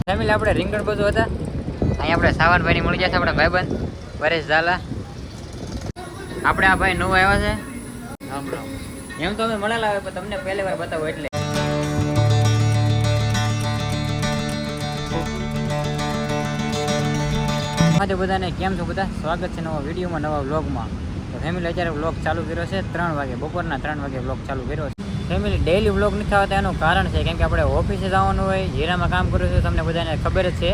Family આપણે રીંગણ બધું હતા અહીં આપણે સાવનભાઈની મળી ગયા છે આપણા ભાઈબંધ પરેશ ઝાલા. આપણે આ ભાઈ નવો આવ્યા છે એમ તો અમે મળેલા આવે પણ તમને પહેલી વાર બતાવો એટલે. બધાને કેમ છો બધા, સ્વાગત છે નવા વિડીયોમાં નવા વ્લોગમાં. તો ફેમિલી અત્યારે વ્લોગ ચાલુ કર્યો છે 3 વાગે, બપોરના 3 વાગે વ્લોગ ચાલુ કર્યો છે. ફેમિલી ડેઈલી વ્લોગ નથી આવતા એનું કારણ છે કેમ કે આપણે ઓફિસે જવાનું હોય, હીરામાં કામ કરું છું, તમને બધાને ખબર જ છે.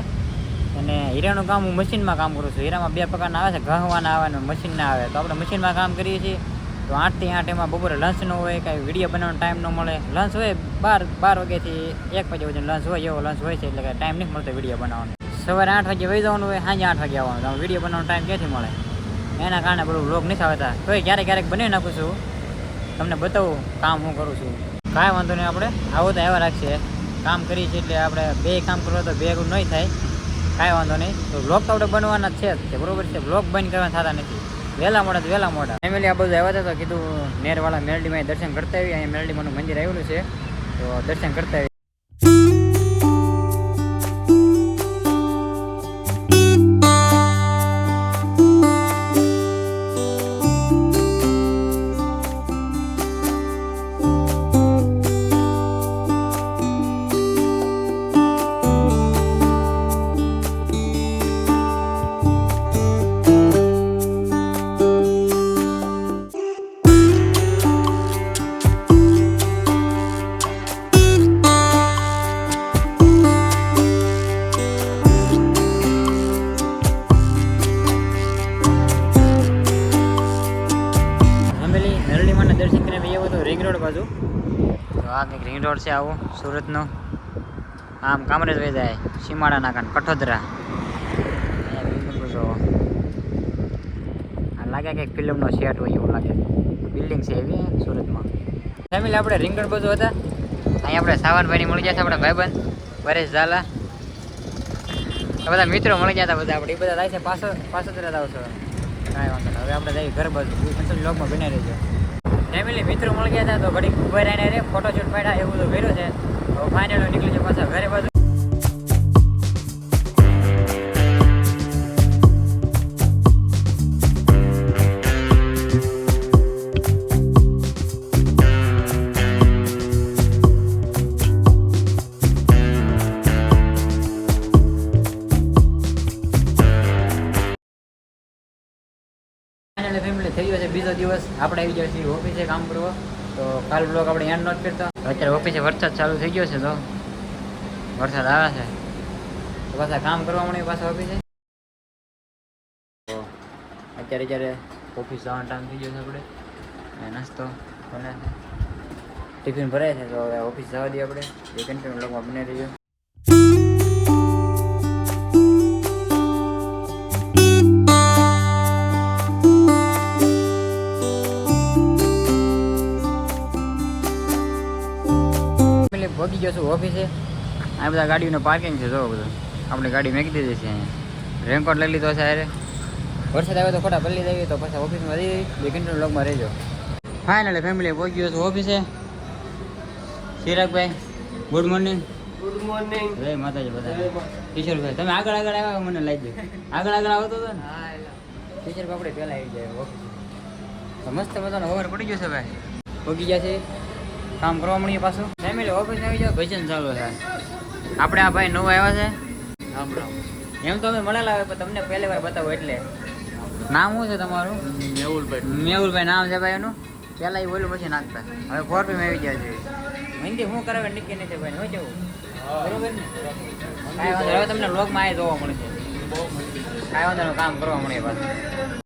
અને હીરાનું કામ હું મશીનમાં કામ કરું છું. હીરામાં 2 પ્રકારના આવે છે, ઘસવાના આવે અને મશીનના આવે. તો આપણે મશીનમાં કામ કરીએ છીએ તો 8 થી 8 એમાં બપોરે લંચ ન હોય, કાંઈ વિડીયો બનાવવાનો ટાઈમ ન મળે. લંચ હોય 12 વાગ્યાથી 1 વાગ્યા સુધી લંચ હોય, એવો લંચ હોય છે એટલે કાંઈ ટાઈમ નથી મળતો વિડીયો બનાવવાનો. સવારે 8 વાગે વહી જવાનું હોય, સાંજે 8 વાગે આવવાનું. તો વિડીયો બનાવવાનો ટાઈમ ક્યાંથી મળે, એના કારણે બધું વ્લોગ નથી આવતા. તોય ક્યારેક બનાવી નાખું છું, તમને બતાવું કામ હું કરું છું. કાંઈ વાંધો નહીં, આપણે આવો તો એવા રાખીએ. કામ કરીએ છીએ એટલે આપણે 2 કામ કરવા તો ભેગું નહીં થાય, કાંઈ વાંધો નહીં. તો વ્લોગ તો આપણે બનવાના જ છે, બરોબર છે. વ્લોગ બંધ કરવાના થતા નથી, વહેલા મોડા. ફેમિલી આ બધું આવ્યા હતા તો કીધું નેરવાળા મેરડીમાં દર્શન કરતા આવી. અહીંયા મેરડીમાંનું મંદિર આવેલું છે તો દર્શન કરતા આવી. દર્શન કરીને ભાઈ આવ્યો તો રિંગ રોડ બાજુ. તો આ કંઈક રિંગ રોડ છે આવો સુરતનો. આમ કામરેજ વહી જાય, સીમાડા નાકા, કઠોદરા. આ લાગે કંઈક ફિલ્મનો સેટ હોય એવું લાગે. બિલ્ડિંગ છે એવી સુરતમાં. ફેમિલી આપણે રીંગણ બધું હતા અહીં આપણે સાવનભાઈની મળી ગયા છે આપણા ભાઈબંધ પરેશ ઝાલા. બધા મિત્રો મળી ગયા હતા બધા. આપણે એ બધા થાય છે પાછળ આવશો, કાંઈ વાંધો નહીં. હવે આપણે જઈએ ઘર બાજુ, બ્લોગમાં બનાવી રહેજો. ફેમિલી મિત્રો મળી ગયા હતા તો ઘડી ઉભા રહીને રે ફોટોશૂટ પાડ્યા, એવું બધું કર્યું છે. હવે ફાઇનલ નીકળી છે પાછા ઘરે બાજુ. ફેમિલી થઈ ગયો છે બીજો દિવસ, આપણે આવી ગયા છીએ ઓફિસે કામ કરવા. તો કાલ બ્લોગ આપણે એન્ડ નોટ કરતા. અત્યારે ઓફિસે વરસાદ ચાલુ થઈ ગયો છે, તો વરસાદ આવે છે તો પાછા કામ કરવા મળે પાછા ઓફિસે. તો અત્યારે ઓફિસ જવાનો ટાઈમ થઈ ગયો છે. આપણે નાસ્તો બને, ટિફિન ભરાય છે તો હવે ઓફિસ જવા દઈએ. આપણે એ કન્ટિન્યુ બ્લોગમાં બને રહીએ. પહોંચી ગયો છું ઓફિસે. આ બધા ગાડીઓનું પાર્કિંગ છે, જો બધું આપણે ગાડી મેકી દીધી છે અહીંયા. રેનકોટ લઈ લીધો છે. અરે વરસાદ આવ્યો તો ખોટા પલ્લી આવી તો પાછા ઓફિસમાં જઈ બે કંટ્રોલ બ્લોગમાં રહેજો. ફાઇનલી ફેમિલી પહોંચી ગયો છું ઓફિસે. ચિરાગભાઈ ગુડ મોર્નિંગ. Good morning. જય માતાજી બધા. કિશોરભાઈ તમે આગળ આવ્યા મને લાગી ગયું. આગળ આવતો હતો ને કિશોર આપણે પહેલાં આવી જાય ઓફિસે. તો મસ્ત મજાનો ઓવર પડી ગયો છે ભાઈ. પહોંચી ગયા છે, કામ કરવા મળીએ પાછું. ફેમિલી ઓફિસ આવી જાવ, ભજન ચાલુ થાય. આપણે આ ભાઈ નવો આવ્યા છે એમ તો અમે મળેલા આવે પણ તમને પહેલી વાર બતાવો એટલે. નામ શું છે તમારું? મેહુલભાઈ નામ છે ભાઈ એનું. પહેલાં એ બોલ્યું પછી નાખતા, હવે 4P આવી ગયા છે. મહેંદી શું કરાવે નક્કી નથી ભાઈ, હોય જવું બરોબર ને. કાંઈ વાંધો, હવે તમને વ્લોગમાં આ જોવા મળશે. કાંઈ વાંધો કામ કરવા મળે પાછું.